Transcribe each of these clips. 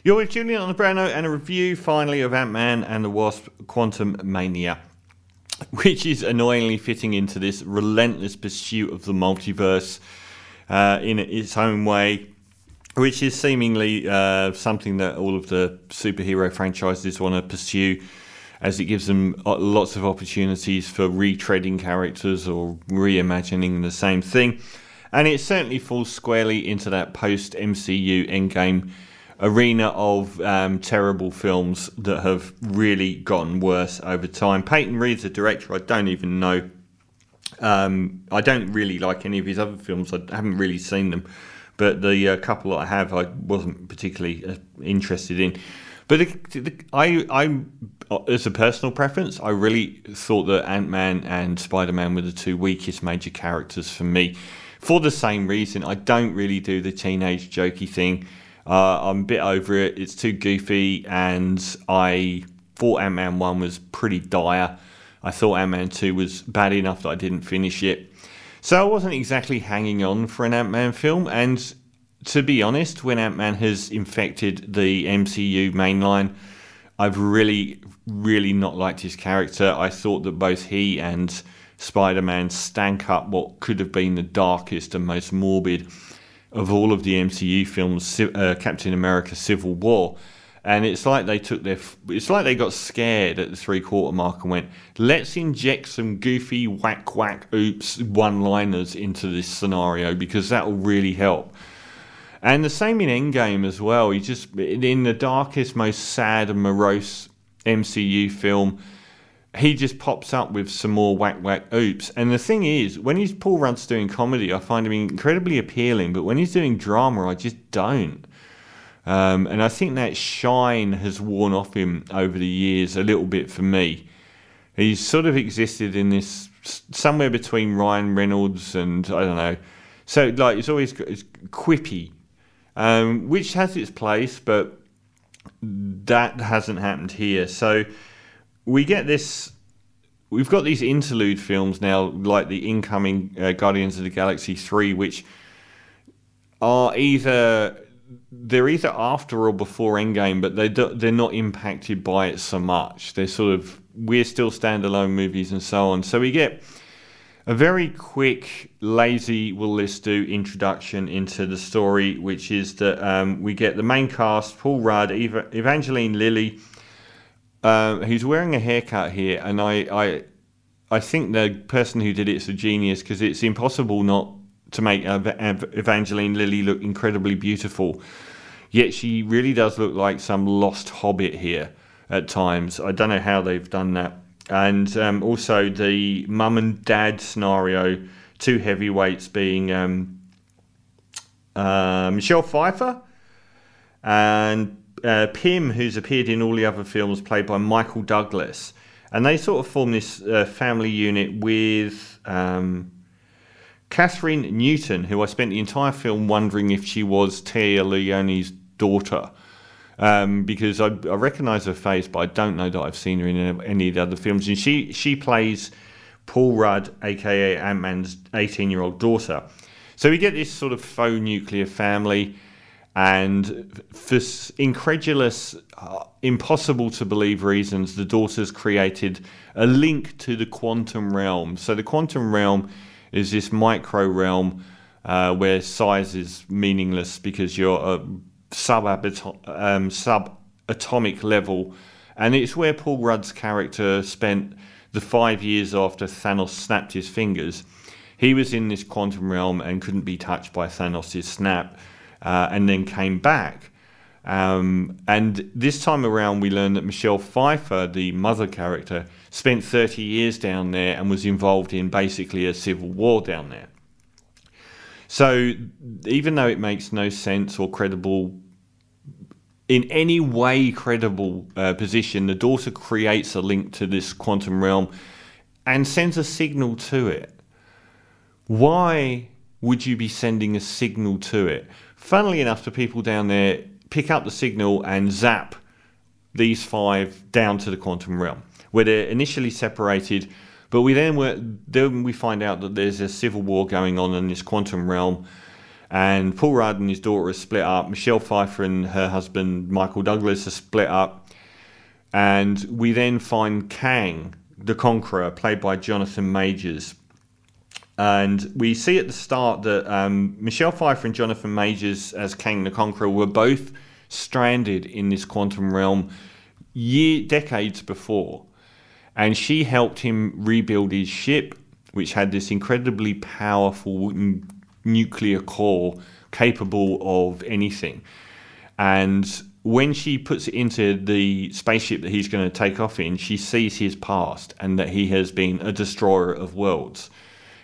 You're with Julian on the Brano and a review finally of Ant-Man and the Wasp Quantumania, which is annoyingly fitting into this relentless pursuit of the multiverse in its own way, which is seemingly something that all of the superhero franchises want to pursue, as it gives them lots of opportunities for retreading characters or reimagining the same thing. And it certainly falls squarely into that post-MCU Endgame arena of terrible films that have really gotten worse over time. Peyton Reed's a director I don't even know. I don't really like any of his other films. I haven't really seen them. But the couple that I have, I wasn't particularly interested in. But I, as a personal preference, I really thought that Ant-Man and Spider-Man were the two weakest major characters for me. For the same reason, I don't really do the teenage jokey thing. I'm a bit over it. It's too goofy, and I thought Ant-Man 1 was pretty dire. I thought Ant-Man 2 was bad enough that I didn't finish it. So I wasn't exactly hanging on for an Ant-Man film, and to be honest, when Ant-Man has infected the MCU mainline, I've really, really not liked his character. I thought that both he and Spider-Man stank up what could have been the darkest and most morbid of all of the MCU films, Captain America: Civil War. And it's like they got scared at the 3/4 mark and went, let's inject some goofy whack oops one-liners into this scenario because that will really help. And the same in Endgame as well. He just, in the darkest, most sad and morose MCU film, he just pops up with some more whack oops. And the thing is, when Paul Rudd's doing comedy, I find him incredibly appealing, but when he's doing drama, I just don't. And I think that shine has worn off him over the years a little bit for me. He's sort of existed in this somewhere between Ryan Reynolds and I don't know. So like it's quippy, which has its place, but that hasn't happened here. So we get this. We've got these interlude films now, like the incoming Guardians of the Galaxy 3, which are either after or before Endgame, but they're not impacted by it so much. We're still standalone movies and so on. So we get a very quick, lazy, will this do introduction into the story, which is that we get the main cast: Paul Rudd, Evangeline Lilly, who's wearing a haircut here, and I think the person who did it's a genius, because it's impossible not to make Evangeline Lilly look incredibly beautiful. Yet she really does look like some lost hobbit here at times. I don't know how they've done that. And also the mum and dad scenario, two heavyweights being Michelle Pfeiffer and Pym, who's appeared in all the other films, played by Michael Douglas. And they sort of form this family unit with Catherine Newton, who I spent the entire film wondering if she was Tia Leone's daughter. Because I recognise her face, but I don't know that I've seen her in any of the other films. And she plays Paul Rudd, a.k.a. Ant-Man's 18-year-old daughter. So we get this sort of faux nuclear family, and for incredulous, impossible to believe reasons, the daughter's created a link to the quantum realm. So the quantum realm is this micro realm where size is meaningless because you're a subatomic level, and it's where Paul Rudd's character spent the 5 years after Thanos snapped his fingers. He was in this quantum realm and couldn't be touched by Thanos' snap, and then came back. And this time around we learned that Michelle Pfeiffer, the mother character, spent 30 years down there and was involved in basically a civil war down there. So even though it makes no sense or credible, in any way credible position, the daughter creates a link to this quantum realm and sends a signal to it. Why would you be sending a signal to it? Funnily enough, the people down there pick up the signal and zap these five down to the quantum realm, where they're initially separated, but then we find out that there's a civil war going on in this quantum realm, And Paul Rudd and his daughter are split up. Michelle Pfeiffer and her husband, Michael Douglas, are split up. And we then find Kang, the Conqueror, played by Jonathan Majors. And we see at the start that Michelle Pfeiffer and Jonathan Majors as Kang the Conqueror were both stranded in this quantum realm decades before. And she helped him rebuild his ship, which had this incredibly powerful nuclear core capable of anything. And when she puts it into the spaceship that he's going to take off in, she sees his past and that he has been a destroyer of worlds.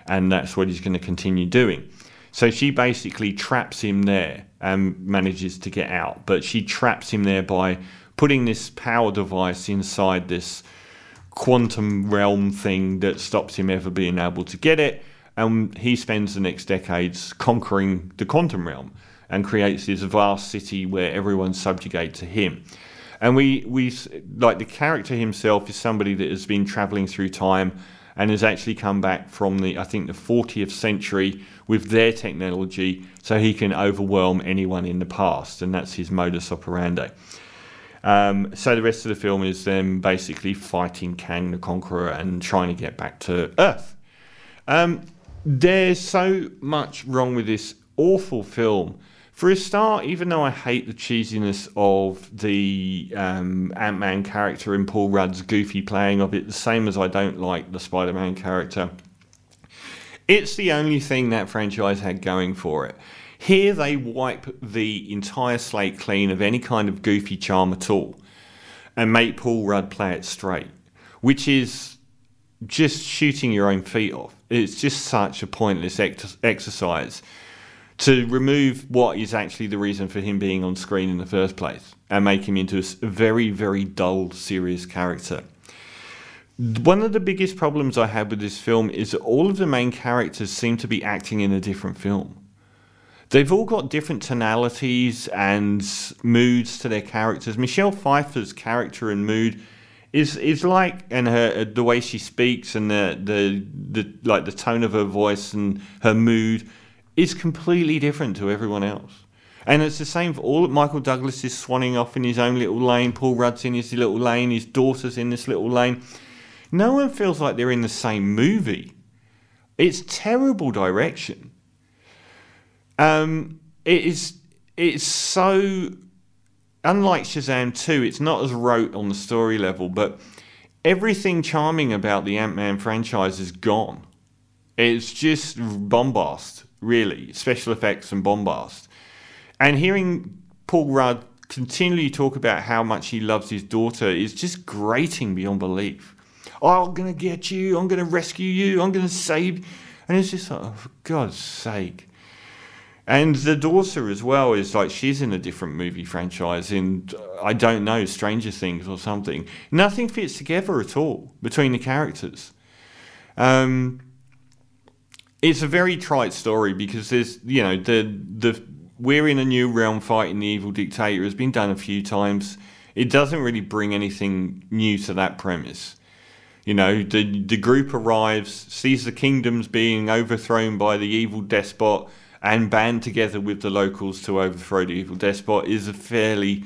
And that's what he's going to continue doing. So she basically traps him there and manages to get out. But she traps him there by putting this power device inside this quantum realm thing that stops him ever being able to get it. And he spends the next decades conquering the quantum realm and creates this vast city where everyone's subjugate to him. And we like, the character himself is somebody that has been traveling through time and has actually come back from the 40th century with their technology, so he can overwhelm anyone in the past, and that's his modus operandi. So the rest of the film is them basically fighting Kang the Conqueror and trying to get back to Earth. There's so much wrong with this awful film. For a start, even though I hate the cheesiness of the Ant-Man character and Paul Rudd's goofy playing of it, the same as I don't like the Spider-Man character, it's the only thing that franchise had going for it. Here they wipe the entire slate clean of any kind of goofy charm at all and make Paul Rudd play it straight, which is just shooting your own feet off. It's just such a pointless exercise to remove what is actually the reason for him being on screen in the first place and make him into a very, very dull, serious character. One of the biggest problems I had with this film is that all of the main characters seem to be acting in a different film. They've all got different tonalities and moods to their characters. Michelle Pfeiffer's character and mood is like, and the way she speaks and the tone of her voice and her mood is completely different to everyone else. And it's the same for all. Michael Douglas is swanning off in his own little lane. Paul Rudd's in his little lane. His daughter's in this little lane. No one feels like they're in the same movie. It's terrible direction. It's so, unlike Shazam 2, it's not as rote on the story level, but everything charming about the Ant-Man franchise is gone. It's just bombast, really, special effects and bombast. And hearing Paul Rudd continually talk about how much he loves his daughter is just grating beyond belief. Oh, I'm going to get you, I'm going to rescue you, I'm going to save you. And it's just like, oh, for God's sake. And the daughter as well is like, she's in a different movie franchise in, I don't know, Stranger Things or something. Nothing fits together at all between the characters. It's a very trite story because there's, you know, the we're in a new realm fighting the evil dictator has been done a few times. It doesn't really bring anything new to that premise. You know, the group arrives, sees the kingdoms being overthrown by the evil despot and band together with the locals to overthrow the evil despot is a fairly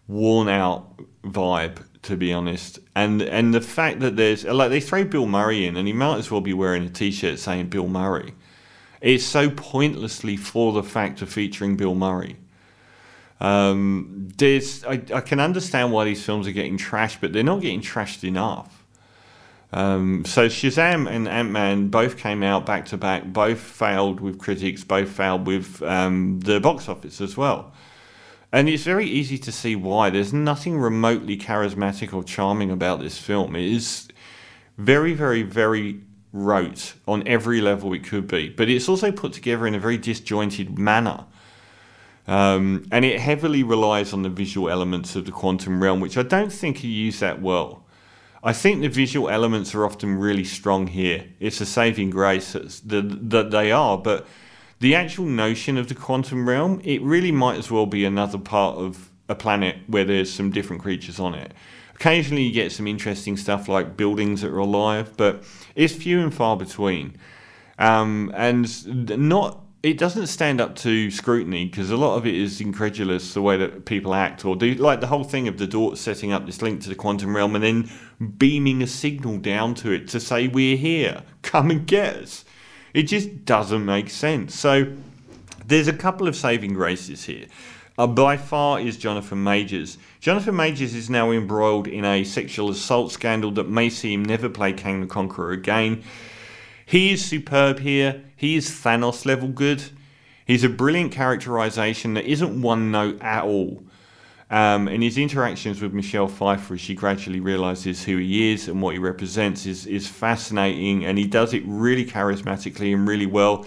worn out vibe, to be honest. And the fact that there's, like, they throw Bill Murray in and he might as well be wearing a t-shirt saying Bill Murray. It's so pointlessly for the fact of featuring Bill Murray. I can understand why these films are getting trashed, but they're not getting trashed enough. So Shazam and Ant-Man both came out back to back, both failed with critics, both failed with the box office as well. And it's very easy to see why. There's nothing remotely charismatic or charming about this film. It is very, very, very rote on every level it could be. But it's also put together in a very disjointed manner. And it heavily relies on the visual elements of the quantum realm, which I don't think are used that well. I think the visual elements are often really strong here. It's a saving grace that they are, but the actual notion of the quantum realm, it really might as well be another part of a planet where there's some different creatures on it. Occasionally you get some interesting stuff like buildings that are alive, but it's few and far between. And not it doesn't stand up to scrutiny because a lot of it is incredulous, the way that people act or do. Like the whole thing of the daughter setting up this link to the quantum realm and then beaming a signal down to it to say, we're here, come and get us. It just doesn't make sense. So there's a couple of saving graces here. By far is Jonathan Majors. Jonathan Majors is now embroiled in a sexual assault scandal that may see him never play Kang the Conqueror again. He is superb here. He is Thanos level good. He's a brilliant characterization that isn't one note at all. And his interactions with Michelle Pfeiffer as she gradually realizes who he is and what he represents is fascinating, and he does it really charismatically and really well.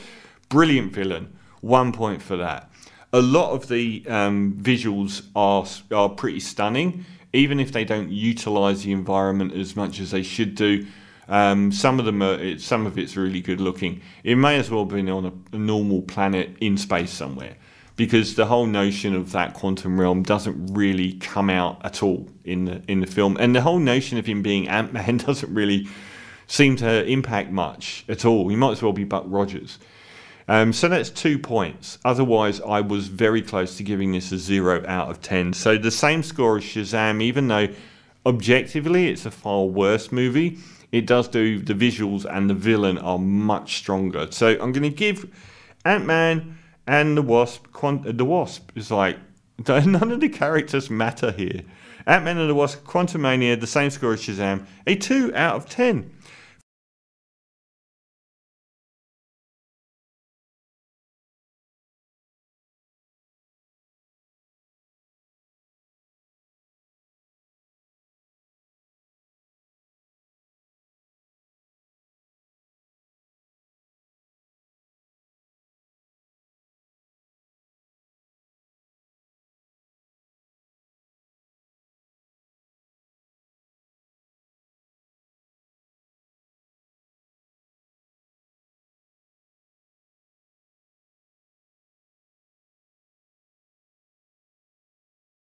Brilliant villain. 1 point for that. A lot of the visuals are pretty stunning, even if they don't utilize the environment as much as they should do. Some of it's really good looking. It may as well have been on a normal planet in space somewhere, because the whole notion of that quantum realm doesn't really come out at all in the film, and the whole notion of him being Ant-Man doesn't really seem to impact much at all. He might as well be Buck Rogers. So that's 2 points. Otherwise, I was very close to giving this a 0 out of 10. So the same score as Shazam, even though objectively it's a far worse movie, it does do, the visuals and the villain are much stronger. So I'm going to give Ant-Man and the Wasp, the Wasp is like, none of the characters matter here. Ant-Man and the Wasp, Quantumania, the same score as Shazam, a 2 out of 10.